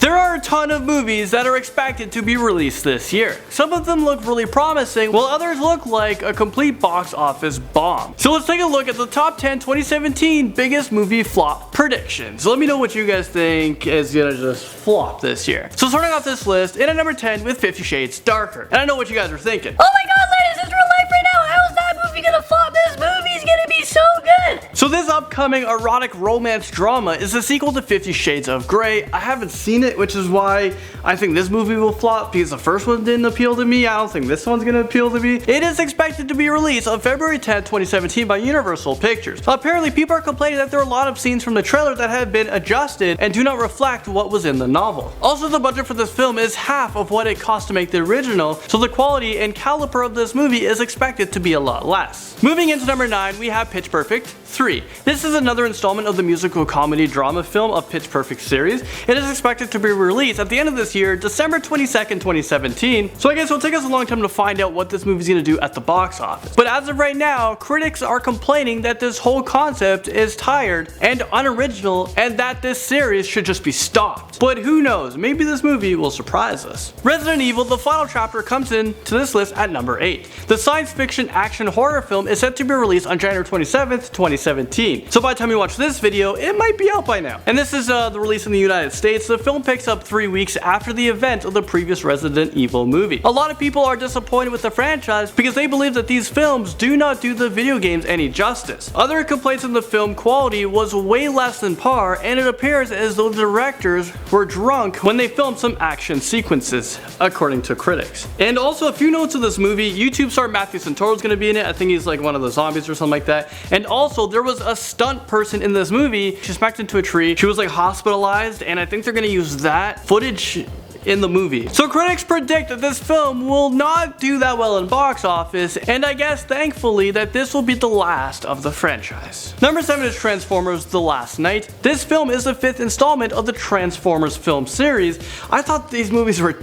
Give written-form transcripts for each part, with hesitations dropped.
There are a ton of movies that are expected to be released this year. Some of them look really promising, while others look like a complete box office bomb. So let's take a look at the top 10 2017 biggest movie flop predictions. Let me know what you guys think is gonna just flop this year. So starting off this list, in at number 10 with 50 Shades Darker. And I know what you guys are thinking. Oh my god, Landon, it's real life right now. How is that movie gonna flop? This movie's gonna be so good. So this upcoming erotic romance drama is a sequel to 50 Shades of Grey. I haven't seen it, which is why I think this movie will flop, because the first one didn't appeal to me. I don't think this one's gonna appeal to me. It is expected to be released on February 10th, 2017 by Universal Pictures. Apparently, people are complaining that there are a lot of scenes from the trailer that have been adjusted and do not reflect what was in the novel. Also, the budget for this film is half of what it cost to make the original, so the quality and caliber of this movie is expected to be a lot less. Moving into number 9, we have Pitch Perfect 3. This is another installment of the musical comedy drama film of Pitch Perfect series. It is expected to be released at the end of this year, December 22nd, 2017. So I guess it'll take us a long time to find out what this movie's gonna do at the box office. But as of right now, critics are complaining that this whole concept is tired and unoriginal, and that this series should just be stopped. But who knows, maybe this movie will surprise us. Resident Evil: The Final Chapter comes in to this list at number 8. The science fiction action horror film is set to be released on January 27th, 2017. So by the time you watch this video, it might be out by now. And this is the release in the United States. The film picks up 3 weeks after the event of the previous Resident Evil movie. A lot of people are disappointed with the franchise because they believe that these films do not do the video games any justice. Other complaints in the film quality was way less than par, and it appears as though the directors were drunk when they filmed some action sequences, according to critics. And also, a few notes of this movie: YouTube star Matthew Santoro is going to be in it. I think he's like one of the zombies or something like that. And also, there was a stunt person in this movie. She smacked into a tree. She was like hospitalized, and I think they're going to use that footage in the movie. So critics predict that this film will not do that well in box office, and I guess thankfully that this will be the last of the franchise. Number 7 is Transformers: The Last Knight. This film is the 5th installment of the Transformers film series. I thought these movies were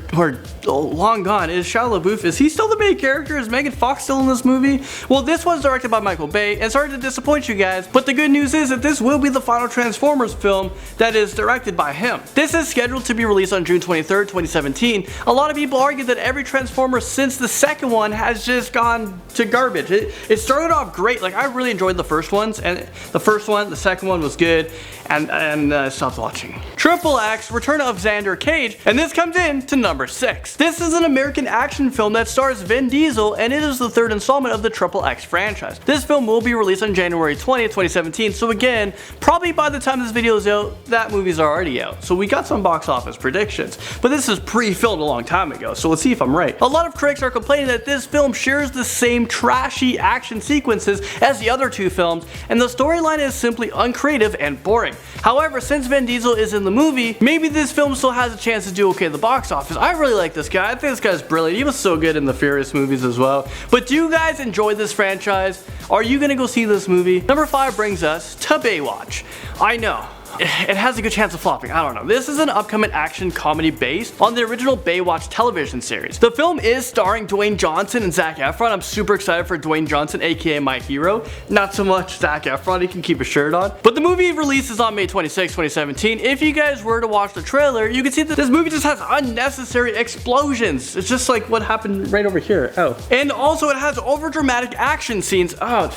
long gone. Is Shia LaBeouf, is he still the main character? Is Megan Fox still in this movie? Well, this one's directed by Michael Bay, and sorry to disappoint you guys, but the good news is that this will be the final Transformers film that is directed by him. This is scheduled to be released on June 23rd, 2017. A lot of people argue that every Transformer since the second one has just gone to garbage. It started off great. Like, I really enjoyed the first ones, and the second one was good, and I stopped watching. Triple X: Return of Xander Cage, and this comes in to number 6. This is an American action film that stars Vin Diesel, and it is the 3rd installment of the Triple X franchise. This film will be released on January 20th, 2017, so again, probably by the time this video is out, that movie's already out. So we got some box office predictions, but this is pre-filmed a long time ago, so let's see if I'm right. A lot of critics are complaining that this film shares the same trashy action sequences as the other 2 films, and the storyline is simply uncreative and boring. However, since Vin Diesel is in the movie, maybe this film still has a chance to do okay at the box office. I really like this guy. I think this guy's brilliant. He was so good in the Furious movies as well. But do you guys enjoy this franchise? Are you gonna go see this movie? Number 5 brings us to Baywatch. I know, it has a good chance of flopping. I don't know. This is an upcoming action comedy based on the original Baywatch television series. The film is starring Dwayne Johnson and Zac Efron. I'm super excited for Dwayne Johnson, aka my hero. Not so much Zac Efron, he can keep his shirt on. But the movie releases on May 26, 2017. If you guys were to watch the trailer, you can see that this movie just has unnecessary explosions. It's just like what happened right over here. Oh. And also it has overdramatic action scenes. Oh,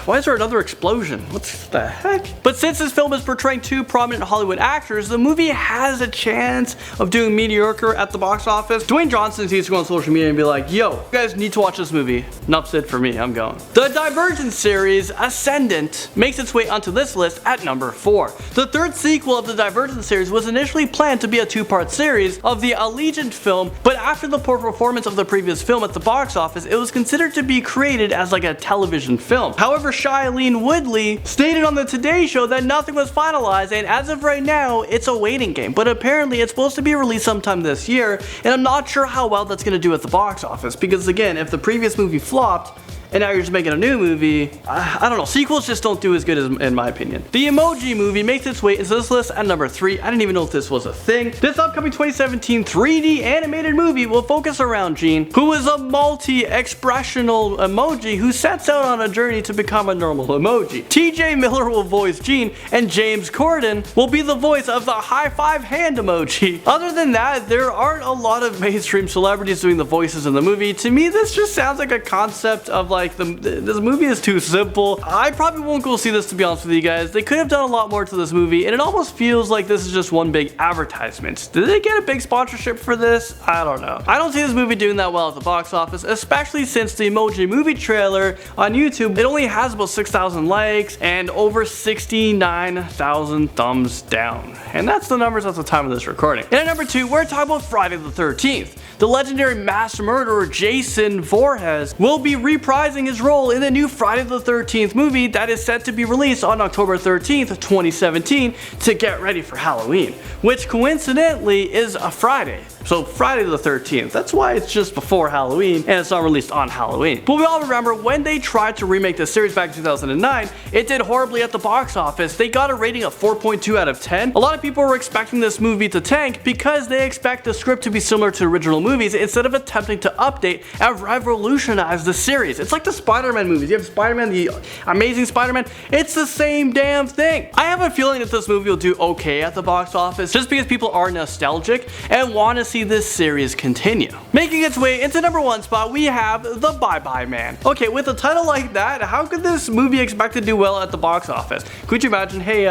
why is there another explosion? What the heck? But since this film is portraying 2 prominent Hollywood actors, the movie has a chance of doing mediocre at the box office. Dwayne Johnson needs to go on social media and be like, yo, you guys need to watch this movie. Enough said for me, I'm going. The Divergent series, Ascendant, makes its way onto this list at number 4. The 3rd sequel of the Divergent series was initially planned to be a 2-part series of the Allegiant film, but after the poor performance of the previous film at the box office, it was considered to be created as like a television film. However, Shailene Woodley stated on the Today Show that nothing was finalized, and as of right now, it's a waiting game, but apparently it's supposed to be released sometime this year, and I'm not sure how well that's going to do at the box office, because again, if the previous movie flopped, and now you're just making a new movie. I don't know, sequels just don't do as good as, in my opinion. The Emoji Movie makes its way into this list at number 3. I didn't even know if this was a thing. This upcoming 2017 3D animated movie will focus around Gene, who is a multi-expressional emoji who sets out on a journey to become a normal emoji. TJ Miller will voice Gene, and James Corden will be the voice of the high five hand emoji. Other than that, there aren't a lot of mainstream celebrities doing the voices in the movie. To me, this just sounds like a concept of like, this movie is too simple. I probably won't go see this, to be honest with you guys. They could have done a lot more to this movie, and it almost feels like this is just one big advertisement. Did they get a big sponsorship for this? I don't know. I don't see this movie doing that well at the box office, especially since the Emoji Movie trailer on YouTube, it only has about 6,000 likes and over 69,000 thumbs down. And that's the numbers at the time of this recording. And at number 2, we're talking about Friday the 13th. The legendary mass murderer Jason Voorhees will be reprising his role in the new Friday the 13th movie that is set to be released on October 13th, 2017 to get ready for Halloween, which coincidentally is a Friday. So Friday the 13th, that's why it's just before Halloween and it's not released on Halloween. But we all remember when they tried to remake the series back in 2009, it did horribly at the box office. They got a rating of 4.2 out of 10. A lot of people were expecting this movie to tank because they expect the script to be similar to original movies instead of attempting to update and revolutionize the series. It's like the Spider-Man movies. You have Spider-Man, the Amazing Spider-Man. It's the same damn thing. I have a feeling that this movie will do okay at the box office just because people are nostalgic and want to see this series continue. Making its way into number 1 spot, we have The Bye Bye Man. Okay, with a title like that, how could this movie expect to do well at the box office? Could you imagine, hey,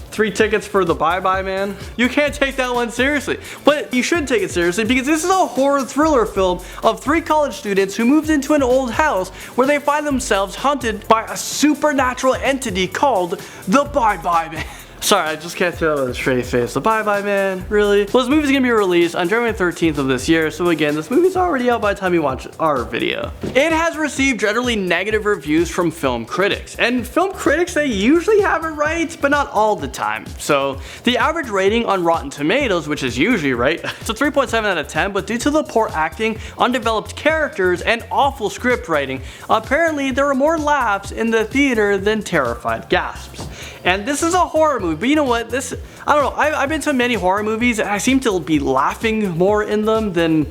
3 tickets for The Bye Bye Man? You can't take that one seriously. But you should take it seriously because this is a horror thriller film of 3 college students who moved into an old house where they find themselves hunted by a supernatural entity called The Bye Bye Man. Sorry, I just can't tell with a straight face. The Bye Bye Man, really? Well, this movie's gonna be released on January 13th of this year, so again, this movie's already out by the time you watch our video. It has received generally negative reviews from film critics, and film critics, they usually have it right, but not all the time. So, the average rating on Rotten Tomatoes, which is usually right, it's a 3.7 out of 10, but due to the poor acting, undeveloped characters, and awful script writing, apparently there were more laughs in the theater than terrified gasps. And this is a horror movie, but you know what, I don't know, I've been to many horror movies and I seem to be laughing more in them than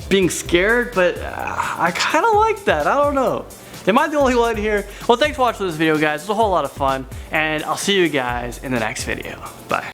being scared, but I kind of like that, I don't know. Am I the only one here? Well, thanks for watching this video, guys, it was a whole lot of fun, and I'll see you guys in the next video. Bye.